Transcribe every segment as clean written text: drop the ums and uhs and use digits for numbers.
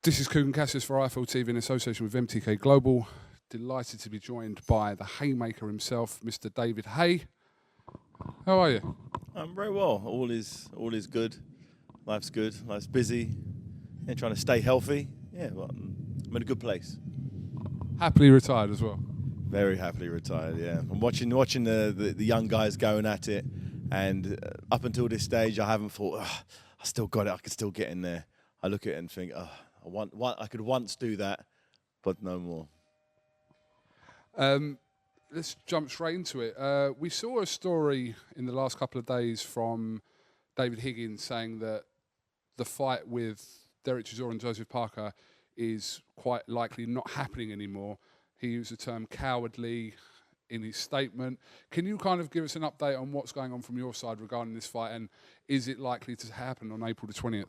This is KUGAN CASSIUS for IFL TV in association with MTK Global. Delighted to be joined by the Haymaker himself, Mr. David Haye. How are you? I'm very well. All is good. Life's good. Life's busy. Yeah, trying to stay healthy. Yeah, well, I'm in a good place. Happily retired as well. Very happily retired. Yeah, I'm watching the young guys going at it, and up until this stage, I haven't thought, I still got it. I could still get in there. I look at it and think, I could once do that, but no more. Let's jump straight into it. We saw a story in the last couple of days from David Higgins saying that the fight with Derek Chisora and Joseph Parker is quite likely not happening anymore. He used the term cowardly in his statement. Can you kind of give us an update on what's going on from your side regarding this fight, and is it likely to happen on April the 20th?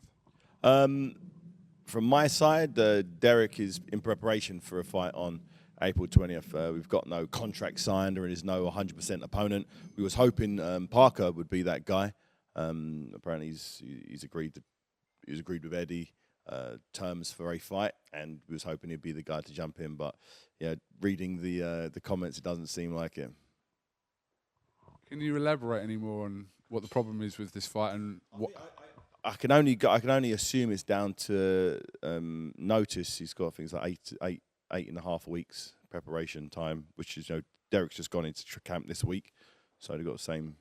From my side, Derek is in preparation for a fight on April 20th. We've got no contract signed, or is no 100% opponent. We was hoping Parker would be that guy. Apparently, he's agreed with Eddie terms for a fight, and we was hoping he'd be the guy to jump in. But yeah, reading the comments, it doesn't seem like it. Can you elaborate any more on what the problem is with this fight and what? I can only assume it's down to notice. He's got things like eight and a half weeks preparation time, which is, Derek's just gone into camp this week, so they've got the same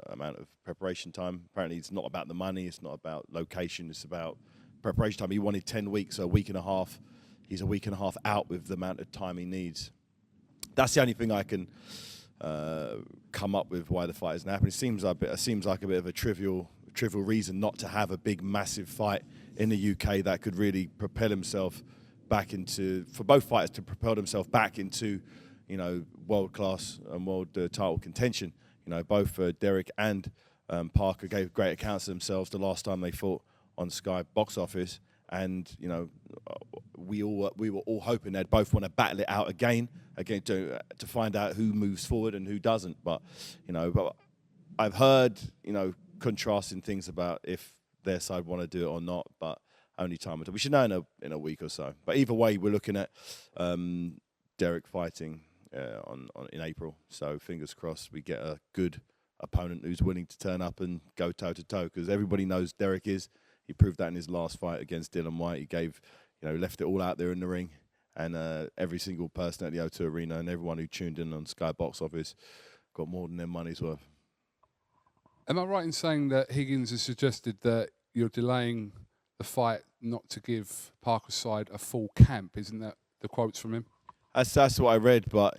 amount of preparation time. Apparently, it's not about the money, it's not about location, it's about preparation time. He wanted 10 weeks, so a week and a half. He's a week and a half out with the amount of time he needs. That's the only thing I can come up with why the fight isn't happening. It seems like a bit of a trivial reason not to have a big, massive fight in the UK that could really propel himself back into, for both fighters to propel themselves back into, world class and world title contention. Both Derek and Parker gave great accounts of themselves the last time they fought on Sky Box Office, and we were all hoping they'd both want to battle it out again to find out who moves forward and who doesn't. But but I've heard contrasting things about if their side want to do it or not, but only time will tell. We should know in a week or so. But either way, we're looking at Derek fighting in April. So fingers crossed we get a good opponent who's willing to turn up and go toe to toe, because everybody knows Derek is. He proved that in his last fight against Dillian Whyte. He gave, left it all out there in the ring, and every single person at the O2 Arena and everyone who tuned in on Sky Box Office got more than their money's worth. Am I right in saying that Higgins has suggested that you're delaying the fight not to give Parker's side a full camp? Isn't that the quotes from him? That's what I read, but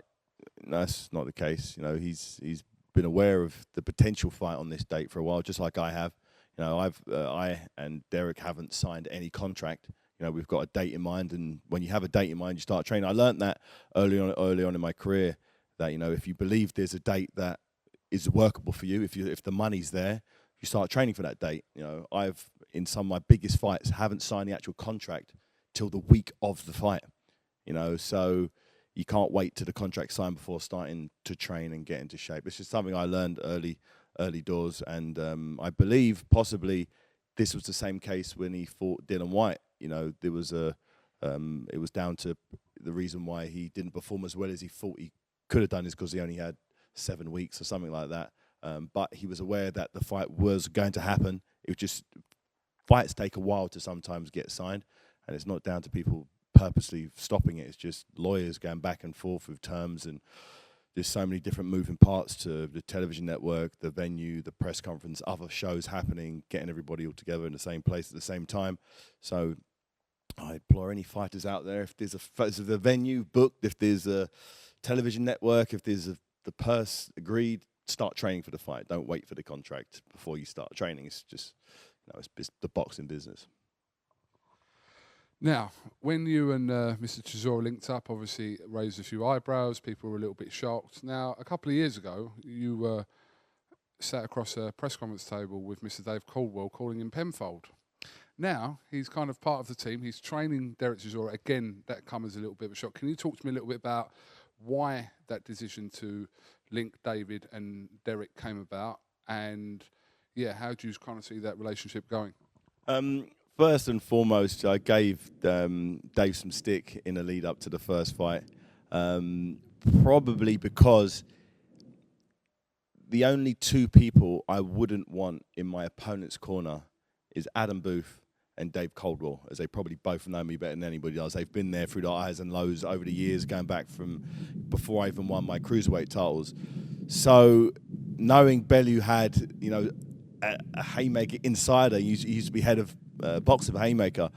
no, that's not the case. He's been aware of the potential fight on this date for a while, just like I have. I and Derek haven't signed any contract. We've got a date in mind, and when you have a date in mind, you start training. I learned that early on in my career, that if you believe there's a date that is workable for you, if the money's there, you start training for that date. I've, in some of my biggest fights, haven't signed the actual contract till the week of the fight. So you can't wait till the contract's signed before starting to train and get into shape. It's just something I learned early doors, and I believe possibly this was the same case when he fought Dillian Whyte. There was it was down to the reason why he didn't perform as well as he thought he could have done is because he only had 7 weeks or something like that. But he was aware that the fight was going to happen. It was just, fights take a while to sometimes get signed, and it's not down to people purposely stopping it. It's just lawyers going back and forth with terms, and there's so many different moving parts to the television network, the venue, the press conference, other shows happening, getting everybody all together in the same place at the same time. So I implore any fighters out there, if there's a venue booked, if there's a television network, if there's the purse agreed, start training for the fight. Don't wait for the contract before you start training. It's just, it's the boxing business. Now, when you and Mr. Chisora linked up, obviously it raised a few eyebrows. People were a little bit shocked. Now, a couple of years ago, you sat across a press conference table with Mr. Dave Coldwell, calling him Penfold. Now, he's kind of part of the team. He's training Derek Chisora. Again, that comes as a little bit of a shock. Can you talk to me a little bit about why that decision to link David and Derek came about, and how do you kind of see that relationship going? First and foremost, I gave Dave some stick in the lead up to the first fight, probably because the only two people I wouldn't want in my opponent's corner is Adam Booth and Dave Coldwell, as they probably both know me better than anybody does. They've been there through the highs and lows over the years, going back from before I even won my cruiserweight titles. So knowing Bellew had, you know, a Haymaker insider, he used to be head of boxing for Haymaker,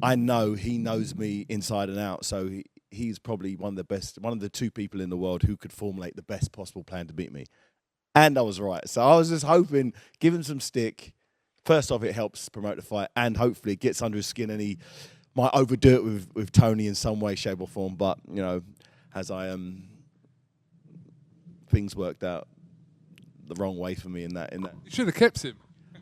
I know he knows me inside and out. So he's probably one of the two people in the world who could formulate the best possible plan to beat me. And I was right. So I was just hoping, give him some stick. First off, it helps promote the fight, and hopefully it gets under his skin, and he might overdo it with Tony in some way, shape, or form. But, you know, as things worked out the wrong way for me in that. You should have kept him.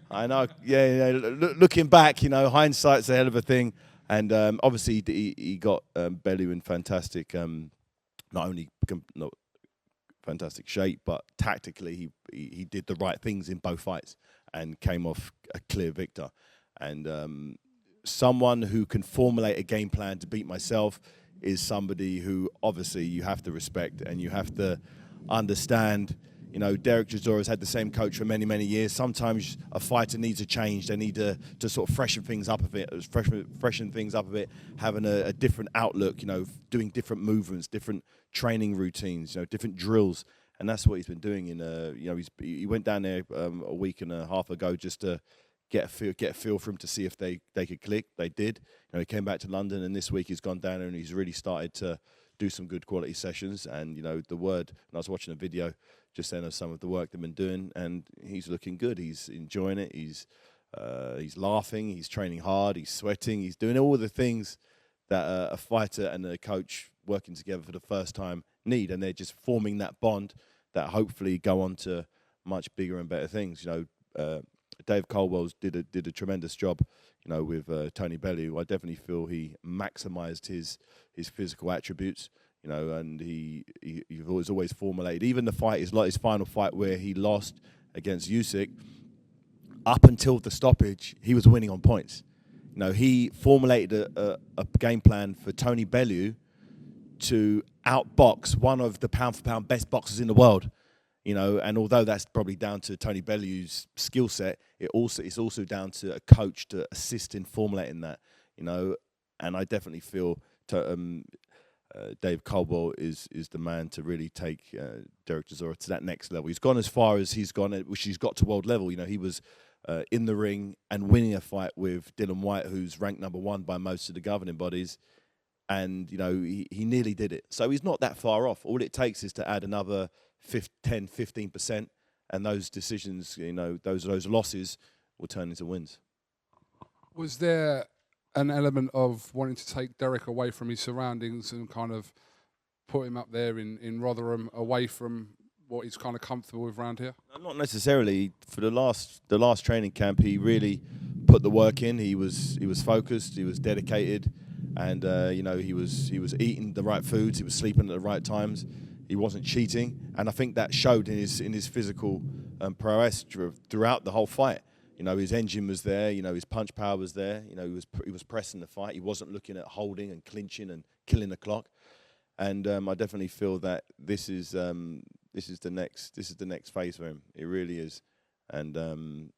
I know. Yeah, looking back, you know, hindsight's a hell of a thing. And obviously he got Bellew in fantastic, not only fantastic shape, but tactically he did the right things in both fights and came off a clear victor. And someone who can formulate a game plan to beat myself is somebody who obviously you have to respect and you have to understand. You know, Derek Chisora's had the same coach for many, many years. Sometimes a fighter needs a change. They need to sort of freshen things up a bit, having a different outlook, you know, doing different movements, different training routines, you know, different drills. And that's what he's been doing. You know, he went down there a week and a half ago just to get a feel for him to see if they could click. They did. You know, he came back to London, and this week he's gone down there and he's really started to do some good quality sessions. And, you know, and I was watching a video just then of some of the work they've been doing, and he's looking good. He's enjoying it. He's laughing. He's training hard. He's sweating. He's doing all the things that a fighter and a coach working together for the first time need, and they're just forming that bond that hopefully go on to much bigger and better things. You know, Dave Coldwell did a tremendous job, you know, with Tony Bellew. I definitely feel he maximised his physical attributes. You know, and he always formulated. Even the fight is like his final fight where he lost against Usyk. Up until the stoppage, he was winning on points. You know, he formulated a game plan for Tony Bellew to outbox one of the pound-for-pound best boxers in the world. You know, and although that's probably down to Tony Bellew's skill set, it's also down to a coach to assist in formulating that. You know, and I definitely feel Dave Coldwell is the man to really take Derek Chisora to that next level. He's gone as far as he's gone, which he's got to world level. You know, he was in the ring and winning a fight with Dylan White, who's ranked #1 by most of the governing bodies. And, you know, he nearly did it. So he's not that far off. All it takes is to add another 10, 15%, and those decisions, you know, those losses will turn into wins. Was there an element of wanting to take Derek away from his surroundings and kind of put him up there in Rotherham, away from what he's kind of comfortable with around here? Not necessarily. For the last training camp, he really put the work in. He was focused. He was dedicated, and you know, he was eating the right foods. He was sleeping at the right times. He wasn't cheating, and I think that showed in his physical prowess throughout the whole fight. You know, his engine was there. You know, his punch power was there. You know, he was pressing the fight. He wasn't looking at holding and clinching and killing the clock. And I definitely feel that this is the next phase for him. It really is. And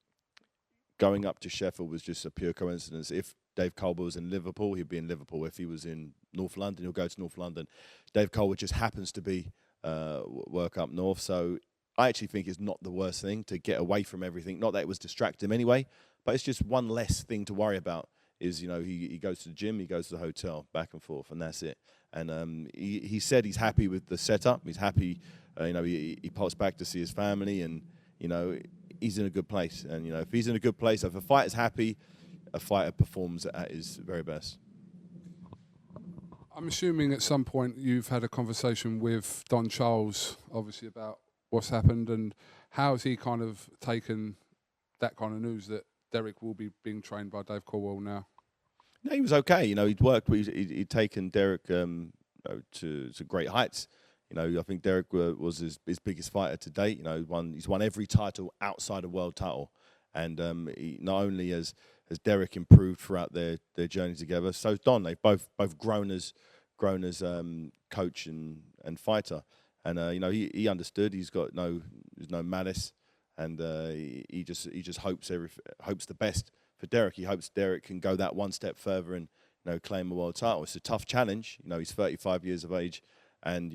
going up to Sheffield was just a pure coincidence. If Dave Coldwell was in Liverpool, he'd be in Liverpool. If he was in North London, he'll go to North London. Dave Coldwell just happens to be work up north, so I actually think it's not the worst thing to get away from everything. Not that it was distract him anyway, but it's just one less thing to worry about. Is, you know, he goes to the gym, he goes to the hotel, back and forth, and that's it. And he said he's happy with the setup. He's happy, you know, he pops back to see his family, and, you know, he's in a good place. And, you know, if he's in a good place, if a fighter's happy, a fighter performs at his very best. I'm assuming at some point you've had a conversation with Don Charles, obviously, about what's happened, and how has he kind of taken that kind of news that Derek will be being trained by Dave Coldwell now? No, he was okay. You know, he'd taken Derek to great heights. You know, I think Derek was his biggest fighter to date. You know, he's won every title outside a world title, and he not only has Derek improved throughout their journey together. So Don, they've both grown as coach and fighter, and he understood. He's got there's no malice, and he just hopes the best for Derek. He hopes Derek can go that one step further and claim a world title. It's a tough challenge. He's 35 years of age, and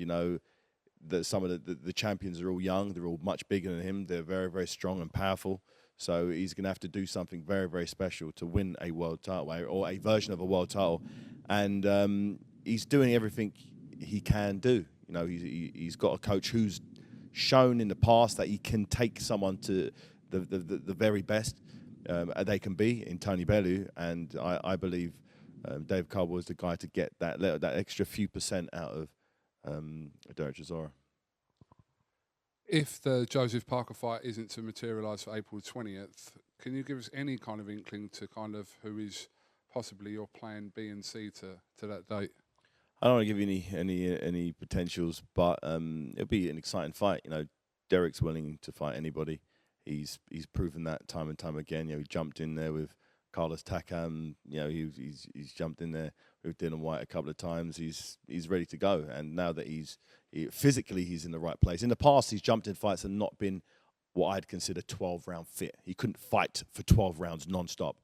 that some of the champions are all young. They're all much bigger than him. They're very, very strong and powerful. So he's going to have to do something very, very special to win a world title or a version of a world title. And he's doing everything he can do. He's got a coach who's shown in the past that he can take someone to the very best they can be in Tony Bellew. And I believe Dave Coldwell is the guy to get that extra few % out of Derek Chisora. If the Joseph Parker fight isn't to materialise for April 20th, can you give us any kind of inkling to kind of who is possibly your plan B and C to that date? I don't want to give you any potentials, but it'll be an exciting fight. Derek's willing to fight anybody. He's proven that time and time again. He jumped in there with Carlos Takam. He's jumped in there with Dylan White a couple of times. He's ready to go. And now that physically he's in the right place. In the past, he's jumped in fights and not been what I'd consider 12-round fit. He couldn't fight for 12 rounds non-stop.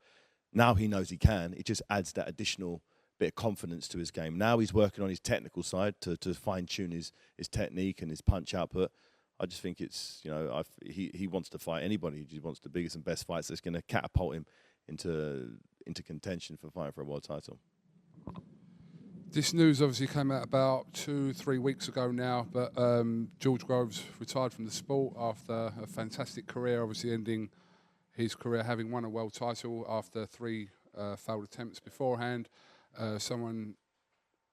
Now he knows he can. It just adds that additional bit of confidence to his game. Now he's working on his technical side to fine-tune his technique and his punch output. I just think it's, he wants to fight anybody. He wants the biggest and best fights that's going to catapult him into contention for fighting for a world title. This news obviously came out about 2-3 weeks ago now, but George Groves retired from the sport after a fantastic career, obviously ending his career having won a world title after 3 failed attempts beforehand. Someone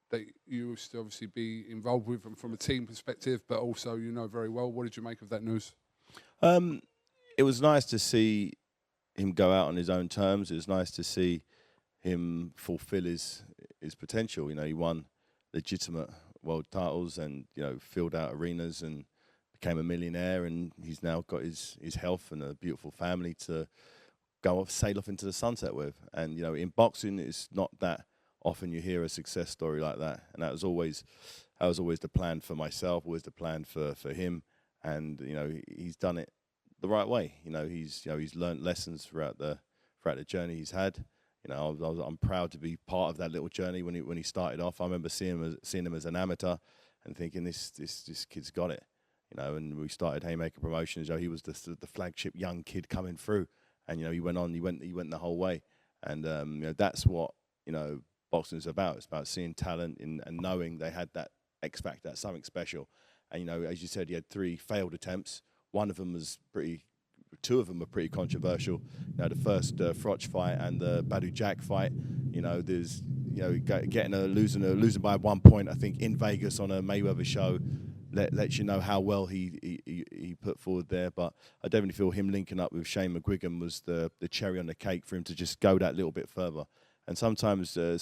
that you used to obviously be involved with from a team perspective, but also very well. What did you make of that news? It was nice to see him go out on his own terms. It was nice to see him fulfill his potential. He won legitimate world titles and filled out arenas and became a millionaire, and he's now got his health and a beautiful family to sail off into the sunset with. And in boxing, it's not that often you hear a success story like that, and that was always the plan for myself, always the plan for him. And he's done it the right way. He's learned lessons throughout the journey he's had. I'm proud to be part of that little journey when he started off. I remember seeing him as an amateur and thinking this kid's got it. And we started Haymaker Promotions. He was the flagship young kid coming through, and he went the whole way. And that's what boxing is about. It's about seeing talent and knowing they had that X factor, something special. And as you said, he had 3 failed attempts. Two of them were pretty controversial. The first Froch fight and the Badu Jack fight. There's losing by 1 point. I think in Vegas on a Mayweather show lets you know how well he put forward there. But I definitely feel him linking up with Shane McGuigan was the cherry on the cake for him to just go that little bit further. And sometimes a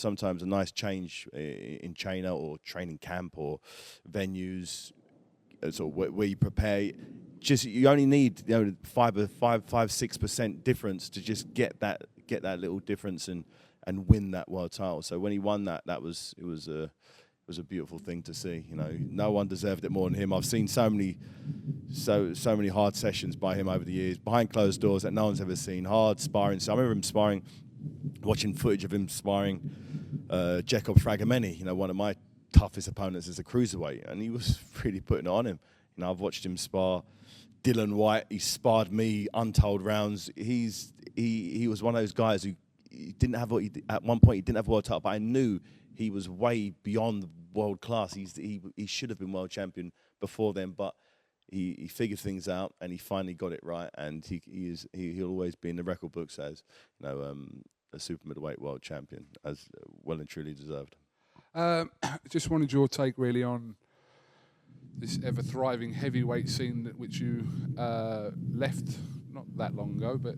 nice change in trainer or training camp or venues, where you prepare. You only need 5-6% difference to just get that little difference and win that world title. So when he won that, it was a beautiful thing to see. No one deserved it more than him. I've seen so many hard sessions by him over the years, behind closed doors that no one's ever seen. Hard sparring. So I remember him sparring, watching footage of him sparring Jacob Fragameni, one of my toughest opponents as a cruiserweight, and he was really putting it on him. I've watched him spar Dylan White. He sparred me untold rounds. He was one of those guys who at one point he didn't have a world title, but I knew he was way beyond world class. He should have been world champion before then, but he figured things out and he finally got it right. And he'll always be in the record books as a super middleweight world champion, as well and truly deserved. Just wanted your take really on this ever-thriving heavyweight scene which you left not that long ago, but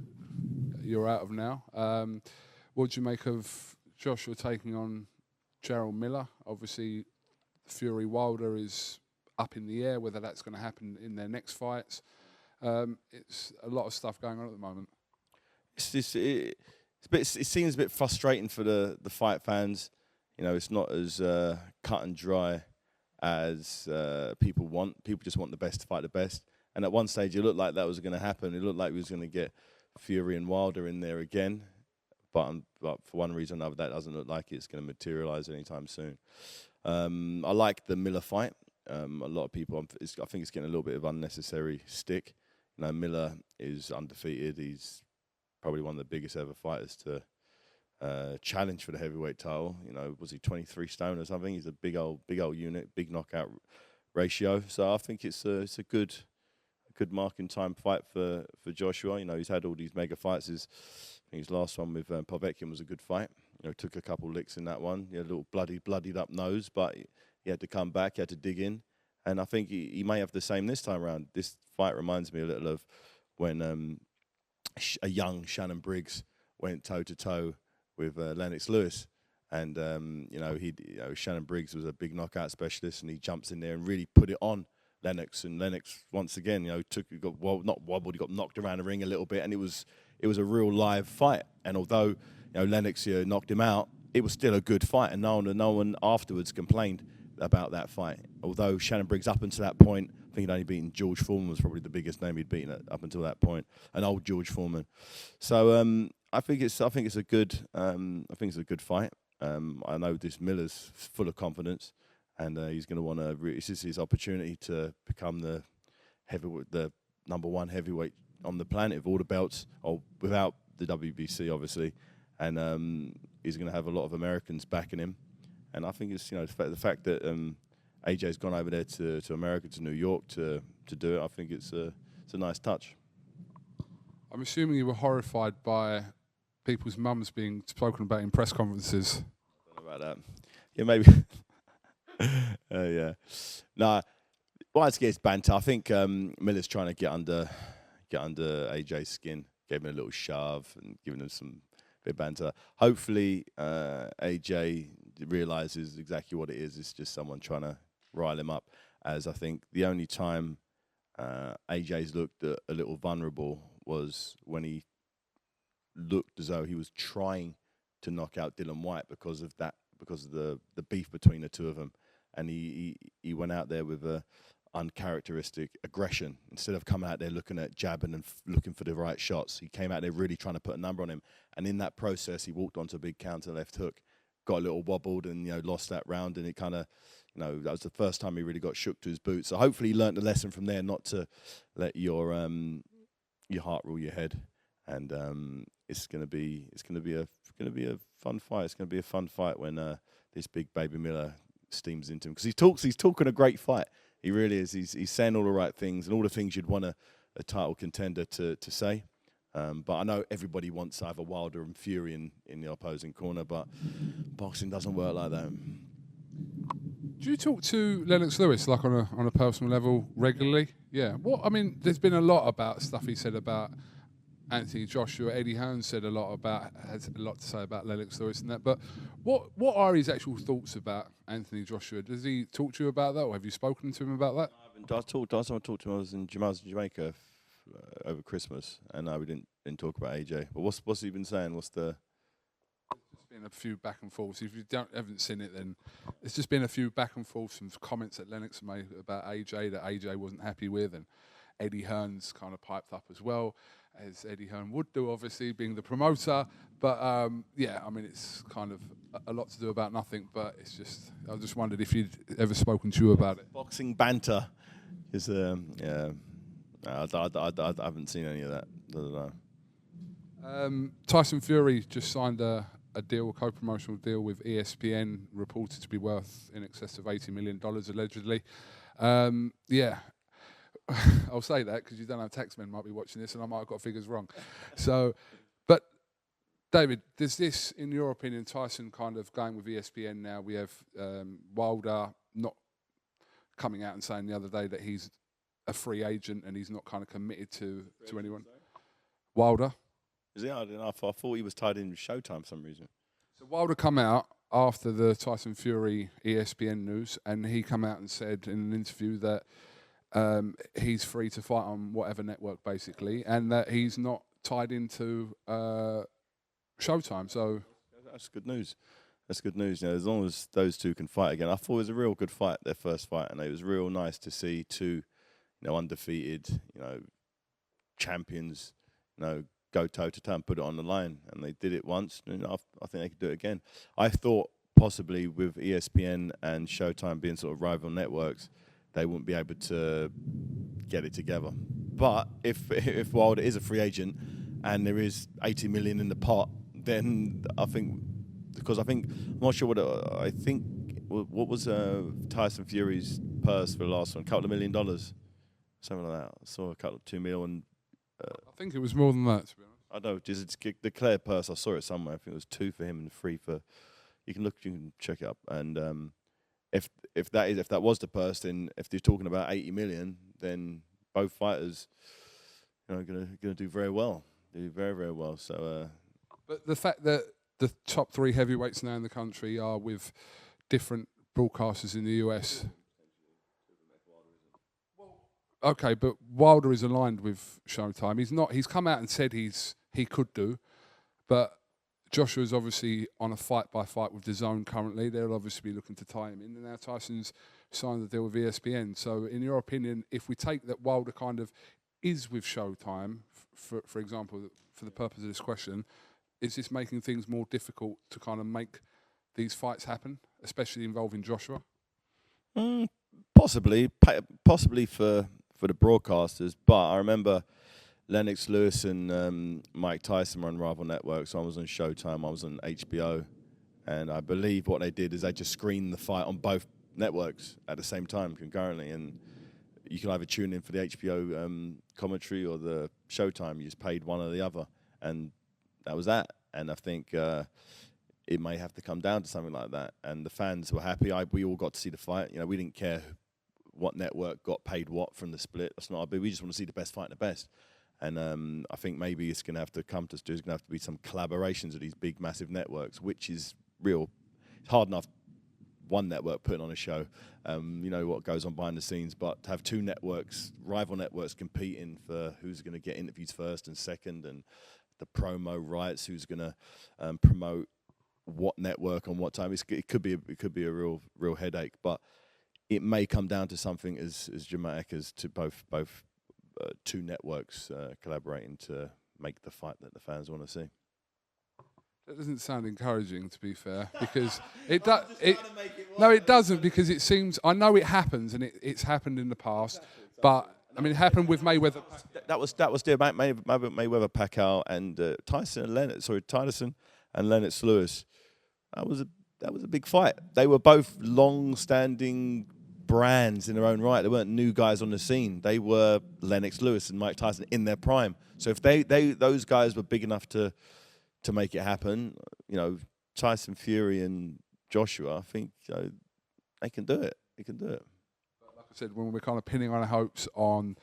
you're out of now. What do you make of Joshua taking on Gerald Miller? Obviously, Fury Wilder is up in the air, whether that's going to happen in their next fights. It's a lot of stuff going on at the moment. it seems a bit frustrating for the fight fans. You know, it's not as cut and dry as people want. People just want the best to fight the best. And at one stage, it looked like that was going to happen. It looked like we was going to get Fury and Wilder in there again. But for one reason or another, that doesn't look like it's going to materialise anytime soon. I like the Miller fight. A lot of people, I think it's getting a little bit of unnecessary stick. You know, Miller is undefeated. He's probably one of the biggest ever fighters to challenge for the heavyweight title. You know, was he 23 stone or something? He's a big old unit, big knockout ratio. So I think it's a good marking time fight for Joshua. You know, he's had all these mega fights. I think his last one with Povetkin was a good fight. You know, took a couple licks in that one. He had a little bloodied up nose, but he had to come back. He had to dig in, and I think he may have the same this time around. This fight reminds me a little of when a young Shannon Briggs went toe to toe with Lennox Lewis, and Shannon Briggs was a big knockout specialist, and he jumps in there and really put it on Lennox. And Lennox once again, you know, not wobbled, he got knocked around the ring a little bit, and it was a real live fight. And although, you know, Lennox knocked him out, it was still a good fight, and no one afterwards complained about that fight. Although Shannon Briggs up until that point, I think he'd only beaten George Foreman, was probably the biggest name he'd beaten up until that point, an old George Foreman. So I think it's a good fight. I know this Miller's full of confidence, and he's going to want to. This is his opportunity to become the number one heavyweight on the planet with all the belts, or without the WBC, obviously. And he's going to have a lot of Americans backing him. And I think it's, you know, the fact that AJ's gone over there to America, to New York to do it. I think it's a nice touch. I'm assuming you were horrified by people's mums being spoken about in press conferences. I don't know about that. Yeah, maybe. Yeah. Nah. Well, it's banter. I think Miller's trying to get under AJ's skin, gave him a little shove and giving him some bit of banter. Hopefully, AJ realizes exactly what it is. It's just someone trying to rile him up. As I think the only time AJ's looked a little vulnerable was when he looked as though he was trying to knock out Dylan White because of the beef between the two of them, and he went out there with a uncharacteristic aggression. Instead of coming out there looking at jabbing and looking for the right shots, he came out there really trying to put a number on him, and in that process he walked onto a big counter left hook, got a little wobbled, and, you know, lost that round. And it kind of, you know, that was the first time he really got shook to his boots. So hopefully he learned a lesson from there, not to let your heart rule your head. And it's gonna be a fun fight. It's gonna be a fun fight when this big baby Miller steams into him, because he's talking a great fight. He really is. He's saying all the right things and all the things you'd want a title contender to say. But I know everybody wants either Wilder and Fury in the opposing corner, but boxing doesn't work like that. Do you talk to Lennox Lewis like on a personal level regularly? Yeah. What I mean, there's been a lot about stuff he said about Anthony Joshua. Eddie Hearn has a lot to say about Lennox Lewis and that. But what are his actual thoughts about Anthony Joshua? Does he talk to you about that, or have you spoken to him about that? Last time I talked to him, I was in Jamaica over Christmas, and we didn't talk about AJ. But what's he been saying? What's the? There's been a few back and forths. If you haven't seen it, then it's just been a few back and forths and comments that Lennox made about AJ that AJ wasn't happy with, and Eddie Hearn's kind of piped up as well, as Eddie Hearn would do, obviously, being the promoter. But, yeah, I mean, it's kind of a lot to do about nothing, but it's just, I just wondered if you'd ever spoken to you about it. Boxing banter is, yeah, I haven't seen any of that. I don't know. Tyson Fury just signed a co-promotional deal with ESPN, reported to be worth in excess of $80 million, allegedly. Yeah. I'll say that because you don't know, taxmen might be watching this and I might have got figures wrong. So, but David, does this, in your opinion, Tyson kind of going with ESPN now? We have Wilder not coming out and saying the other day that he's a free agent and he's not kind of committed to anyone. Wilder. Is he? I don't know. I thought he was tied in with Showtime for some reason. So Wilder come out after the Tyson Fury ESPN news, and he come out and said in an interview that he's free to fight on whatever network, basically, and that he's not tied into Showtime. So that's good news. That's good news. You know, as long as those two can fight again, I thought it was a real good fight, their first fight, and it was real nice to see two, undefeated, champions, go toe to toe and put it on the line. And they did it once, and I think they could do it again. I thought possibly with ESPN and Showtime being sort of rival networks, they wouldn't be able to get it together. But if Wilder is a free agent and there is 80 million in the pot, then I think, I'm not sure what was Tyson Fury's purse for the last one, a couple of $1 million, something like that. I saw a couple of 2 million. I think it was more than that, to be honest. I know, just declared purse. I saw it somewhere. I think it was 2 for him and 3 for. You can check it up. And if that was the purse, then if they're talking about 80 million, then both fighters, gonna do very well. Do very, very well. So. But the fact that the top 3 heavyweights now in the country are with different broadcasters in the US. Okay, but Wilder is aligned with Showtime. He's not. He's come out and said he could do, but Joshua's obviously on a fight-by-fight with DAZN currently. They'll obviously be looking to tie him in. And now Tyson's signed the deal with ESPN. So in your opinion, if we take that Wilder kind of is with Showtime, for example, for the purpose of this question, is this making things more difficult to kind of make these fights happen, especially involving Joshua? Possibly for the broadcasters. But I remember Lennox Lewis and Mike Tyson were on rival networks. I was on Showtime, I was on HBO. And I believe what they did is they just screened the fight on both networks at the same time, concurrently. And you can either tune in for the HBO commentary or the Showtime. You just paid one or the other. And that was that. And I think it may have to come down to something like that. And the fans were happy. We all got to see the fight. We didn't care what network got paid what from the split. That's not our big. We just want to see the best fight and the best. And I think maybe it's going to have to come to. There's going to have to be some collaborations with these big, massive networks, which is real. It's hard enough one network putting on a show. What goes on behind the scenes, but to have 2 networks, rival networks, competing for who's going to get interviews first and second, and the promo rights, who's going to promote what network on what time. It could be a real headache, but it may come down to something as dramatic as to both 2 networks collaborating to make the fight that the fans want to see. That doesn't sound encouraging, to be fair, because it does. No, it doesn't, because it seems. I know it happens, and it's happened in the past, but I mean, it happened with Mayweather. That was the Mayweather Pacquiao and Tyson and Lennox Lewis. That was a big fight. They were both long-standing brands in their own right. They weren't new guys on the scene. They were Lennox Lewis and Mike Tyson in their prime. So if those guys were big enough to make it happen, Tyson Fury and Joshua, I think they can do it. They can do it. Like I said, when we're kind of pinning our hopes on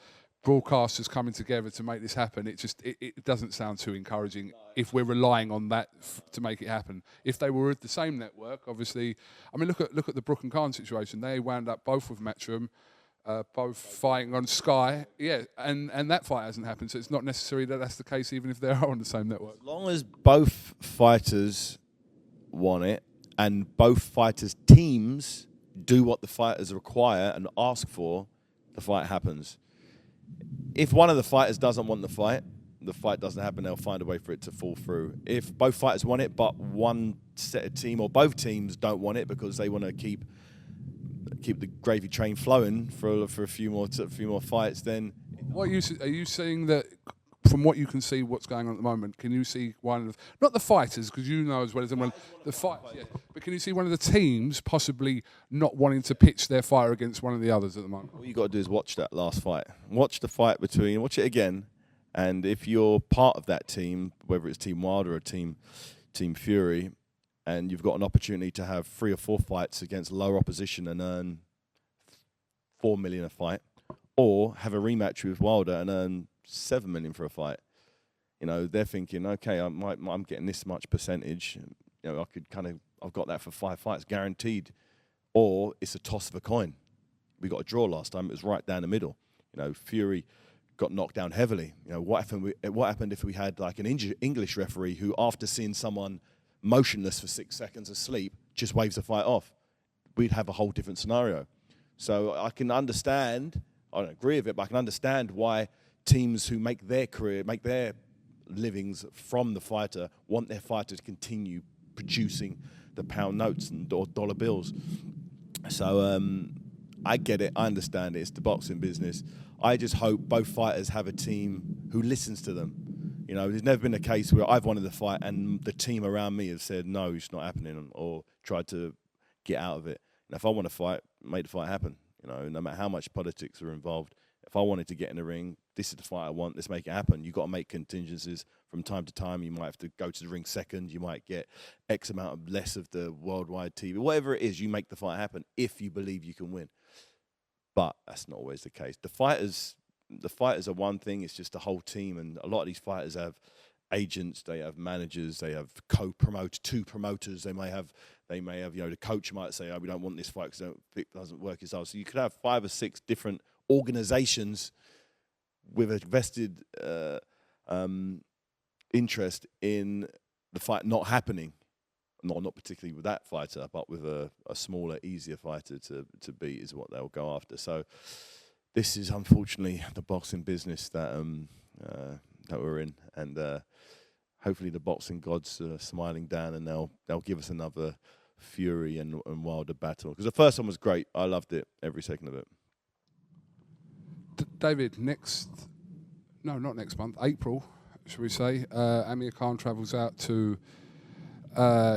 broadcasters coming together to make this happen, it doesn't sound too encouraging if we're relying on that to make it happen. If they were at the same network, obviously, I mean, look at the Crawford-Khan situation. They wound up both with Matchroom, both fighting on Sky, and that fight hasn't happened. So it's not necessary that that's the case, even if they are on the same network. As long as both fighters want it and both fighters' teams do what the fighters require and ask for, the fight happens. If one of the fighters doesn't want the fight doesn't happen. They'll find a way for it to fall through. If both fighters want it, but one set of team or both teams don't want it because they want to keep the gravy train flowing for a few more fights, then. Are you saying that from what you can see, what's going on at the moment? Can you see one of not the fighters, because you know as well as anyone the fight, but can you see one of the teams possibly not wanting to pitch their fire against one of the others at the moment? All you got to do is watch that last fight. Watch the fight watch it again, and if you're part of that team, whether it's Team Wilder or Team Fury, and you've got an opportunity to have 3 or 4 fights against lower opposition and earn $4 million a fight, or have a rematch with Wilder and earn $7 million for a fight. They're thinking, okay, I'm getting this much percentage. I've got that for 5 fights guaranteed. Or it's a toss of a coin. We got a draw last time. It was right down the middle. Fury got knocked down heavily. You know, what happened if we had like an English referee who, after seeing someone motionless for 6 seconds asleep, just waves the fight off? We'd have a whole different scenario. So I can understand, I don't agree with it, but I can understand why teams who make their livings from the fighter want their fighter to continue producing the pound notes and dollar bills. So I get it, I understand it, it's the boxing business. I just hope both fighters have a team who listens to them. You know, there's never been a case where I've wanted the fight and the team around me have said, no, it's not happening, or tried to get out of it. And if I want to fight, make the fight happen. You know, no matter how much politics are involved. If I wanted to get in the ring, this is the fight I want, let's make it happen. You've got to make contingencies from time to time. You might have to go to the ring second. You might get X amount of less of the worldwide TV. Whatever it is, you make the fight happen if you believe you can win. But that's not always the case. The fighters are one thing. It's just the whole team. And a lot of these fighters have agents, they have managers, they have co-promoters, two promoters. They may have, you know, the coach might say, oh, we don't want this fight because it doesn't work as well. So you could have 5 or 6 different organizations with a vested interest in the fight not happening. Not particularly with that fighter, but with a smaller, easier fighter to beat is what they'll go after. So this is unfortunately the boxing business that we're in, and hopefully the boxing gods are smiling down, and they'll give us another Fury and Wilder battle. Because the first one was great. I loved it, every second of it. David, not next month, April, should we say, Amir Khan travels out to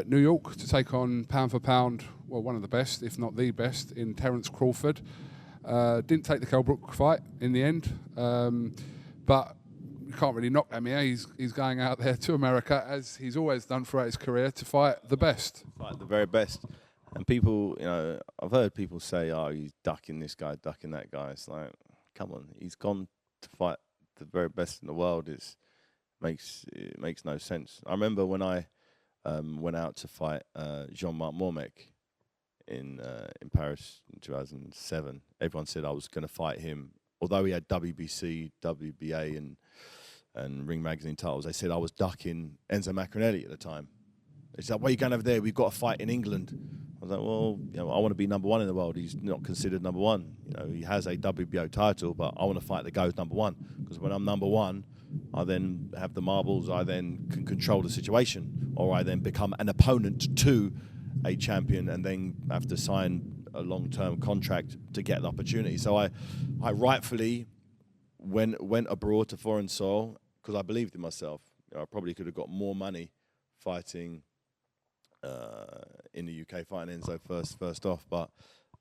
New York to take on pound for pound, well, one of the best, if not the best, in Terence Crawford. Didn't take the Kell Brook fight in the end, but you can't really knock Amir. He's going out there to America, as he's always done throughout his career, to fight the best. Fight the very best. And people, you know, I've heard people say, oh, he's ducking this guy, ducking that guy. It's like, come on, he's gone to fight the very best in the world. It makes no sense. I remember when I went out to fight Jean-Marc Mormec in Paris in 2007. Everyone said I was going to fight him, although he had WBC, WBA, and Ring Magazine titles. They said I was ducking Enzo Maccarinelli at the time. They said, "Where are you going over there? We've got a fight in England." I was like, "Well, you know, I want to be number 1 in the world." He's not considered number 1. You know, he has a WBO title, but I want to fight the guy who's number 1, because when I'm number 1, I then have the marbles, I then can control the situation, or I then become an opponent to a champion and then have to sign a long-term contract to get the opportunity. So I rightfully went abroad to foreign soil because I believed in myself. You know, I probably could have got more money fighting in the UK, fighting Enzo first off, but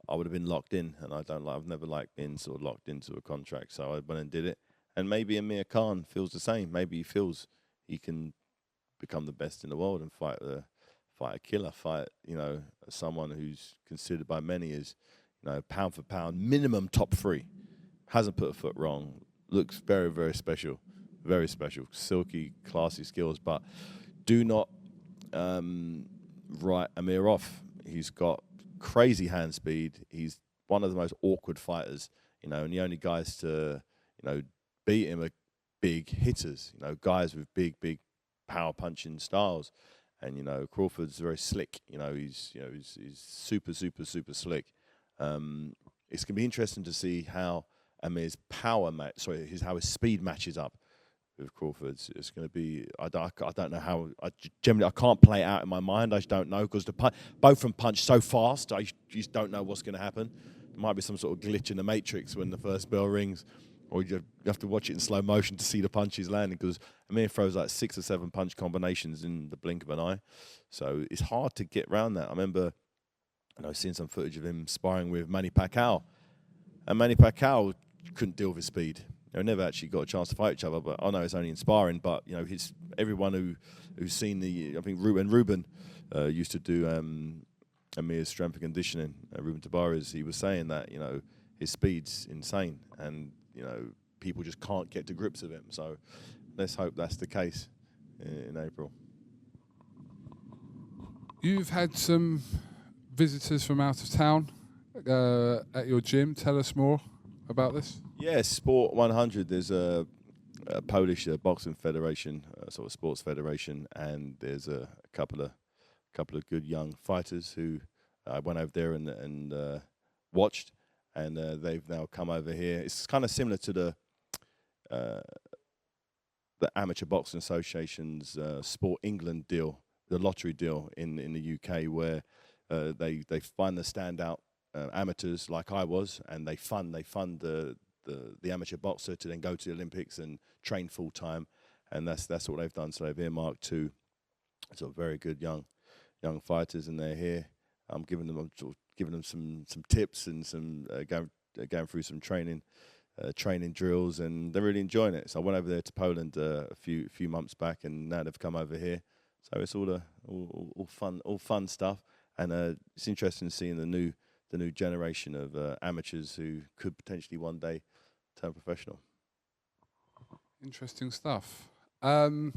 I would have been locked in, and I've never liked being sort of locked into a contract, so I went and did it. And maybe Amir Khan feels the same. Maybe he feels he can become the best in the world and fight a killer, you know, someone who's considered by many as, you know, pound for pound, minimum top 3. Hasn't put a foot wrong. Looks very, very special. Very special. Silky, classy skills. But do not write Amir off. He's got crazy hand speed. He's one of the most awkward fighters, you know, and the only guys to, you know, beat him are big hitters, you know, guys with big power punching styles. And, you know, Crawford's very slick. You know, he's super slick. It's going to be interesting to see how Amir's how his speed matches up with Crawford's. It's going to be, I don't know how, I can't play it out in my mind. I just don't know, because both of them punch so fast, I just don't know what's going to happen. There might be some sort of glitch in the Matrix when the first bell rings, or you have to watch it in slow motion to see the punches landing, because Amir throws like 6 or 7 punch combinations in the blink of an eye. So it's hard to get around that. I remember, seeing some footage of him sparring with Manny Pacquiao, and Manny Pacquiao couldn't deal with his speed. They never actually got a chance to fight each other, but I know it's only in sparring. But, you know, everyone who's seen I think Ruben used to do Amir's strength and conditioning, Ruben Tabares, he was saying that, you know, his speed's insane, and, you know, people just can't get to grips with him. So let's hope that's the case in April. You've had some visitors from out of town at your gym. Tell us more about this? Yes, Sport 100. There's a Polish boxing federation, sort of sports federation, and there's a couple of good young fighters who I went over there and watched, and they've now come over here. It's kind of similar to the Amateur Boxing Association's Sport England deal, the lottery deal in the UK, where they find the standout amateurs like I was, and they fund the amateur boxer to then go to the Olympics and train full time, and that's what they've done. So they've earmarked two sort of very good young fighters, and they're here. I'm giving them some tips and some going through some training drills, and they're really enjoying it. So I went over there to Poland a few months back, and now they've come over here. So it's all fun stuff, and it's interesting seeing the new generation of amateurs who could potentially one day turn professional. Interesting stuff. I'm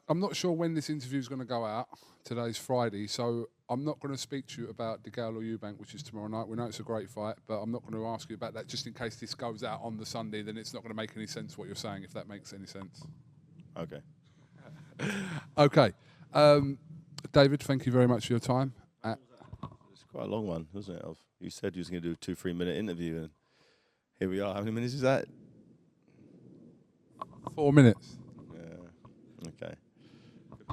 not sure when this interview is going to go out. Today's Friday, so I'm not going to speak to you about DeGale or Eubank, which is tomorrow night. We know it's a great fight, but I'm not going to ask you about that just in case this goes out on the Sunday. Then it's not going to make any sense what you're saying, if that makes any sense. Okay. Okay. David, thank you very much for your time. It's quite a long one, wasn't it? You said you was going to do a 2-3 minute interview, and here we are. How many minutes is that? 4 minutes. Yeah. Okay.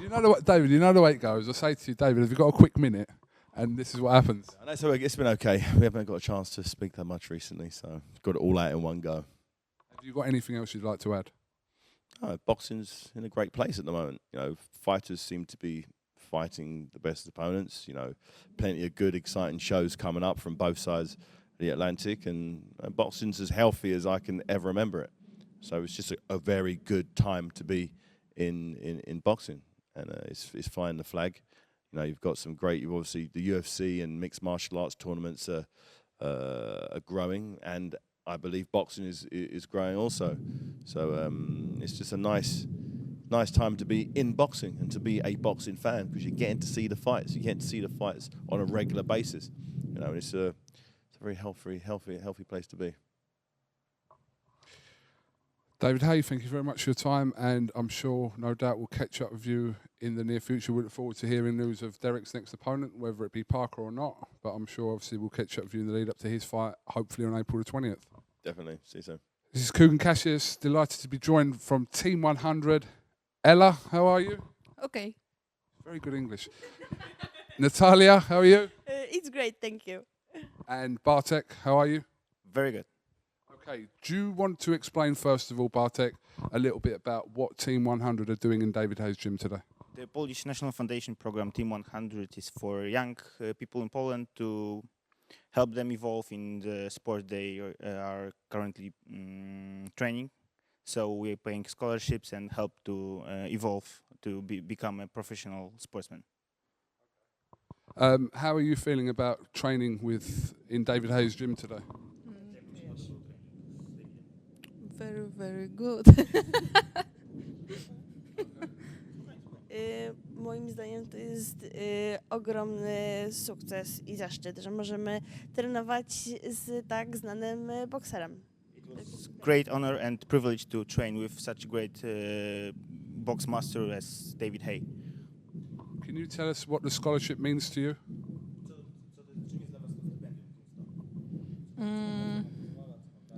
You know David, you know the way it goes. I say to you, David, have you got a quick minute? And this is what happens. I know, so it's been okay. We haven't got a chance to speak that much recently, so got it all out in one go. Have you got anything else you'd like to add? Boxing's in a great place at the moment. You know, fighters seem to be fighting the best opponents. You know, plenty of good, exciting shows coming up from both sides of the Atlantic, and boxing's as healthy as I can ever remember it. So it's just a very good time to be in boxing, and it's flying the flag. You know, you've got some great. You've obviously the UFC and mixed martial arts tournaments are growing, and I believe boxing is growing also. So it's just a nice time to be in boxing and to be a boxing fan, because you're getting to see the fights. You get to see the fights on a regular basis. You know, and it's a very healthy place to be. David Haye, thank you very much for your time, and I'm sure, no doubt, we'll catch up with you in the near future. We look forward to hearing news of Derek's next opponent, whether it be Parker or not, but I'm sure, obviously, we'll catch up with you in the lead up to his fight, hopefully on April the 20th. Definitely. See you soon. This is KUGAN CASSIUS, delighted to be joined from Team 100. Ella, how are you? Okay. Very good English. Natalia, how are you? It's great, thank you. And Bartek, how are you? Very good. Okay, do you want to explain, first of all, Bartek, a little bit about what Team 100 are doing in David Haye's gym today? The Polish National Foundation program Team 100 is for young people in Poland to help them evolve in the sport they are currently training. So we're paying scholarships and help to evolve to become a professional sportsman. How are you feeling about training in David Haye's gym today? Very, very good. Moim zdaniem to jest ogromny sukces i zaszczyt, że możemy trenować z tak znanym bokserem. It's great honor and privilege to train with such a great box master as David Haye. Can you tell us what the scholarship means to you?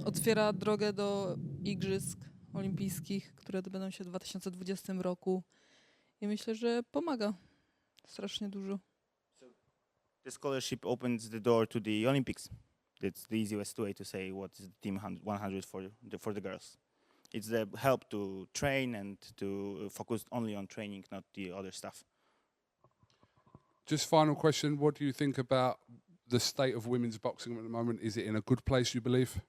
Otwiera drogę do Igrzysk Olimpijskich, które odbędą się w 2020 roku i myślę, że pomaga strasznie dużo. The scholarship opens the door to the Olympics. That's the easiest way to say what is the Team 100 for the girls. It's the help to train and to focus only on training, not the other stuff. Just final question, what do you think about the state of women's boxing at the moment? Is it in a good place, you believe?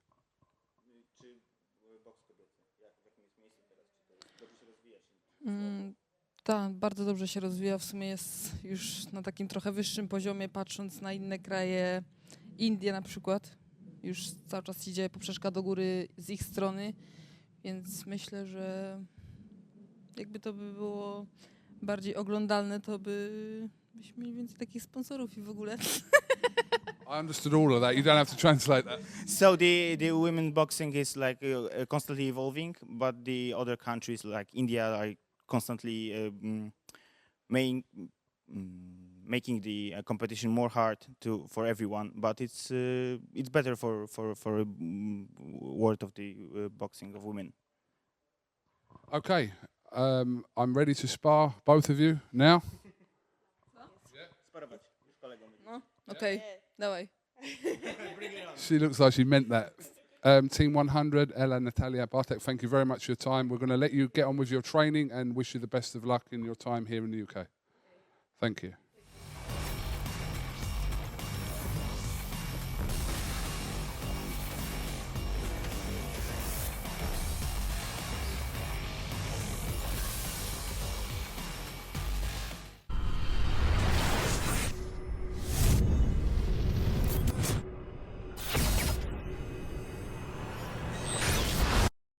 Tak, bardzo dobrze się rozwija. W sumie jest już na takim trochę wyższym poziomie, patrząc na inne kraje. Indie na przykład. Już cały czas idzie poprzeczka do góry z ich strony, więc myślę, że jakby to by było bardziej oglądalne, to byśmy mieli więcej takich sponsorów i w ogóle. I understood all of that. You don't have to translate that. So the women boxing is like constantly evolving, but the other countries like India are constantly making the competition more hard for everyone. But it's better for world of the boxing of women. Okay, I'm ready to spar both of you now. No? Okej, dawaj. She looks like she meant that. Team 100, Ella, Natalia, Bartek, thank you very much for your time. We're going to let you get on with your training and wish you the best of luck in your time here in the UK. Thank you.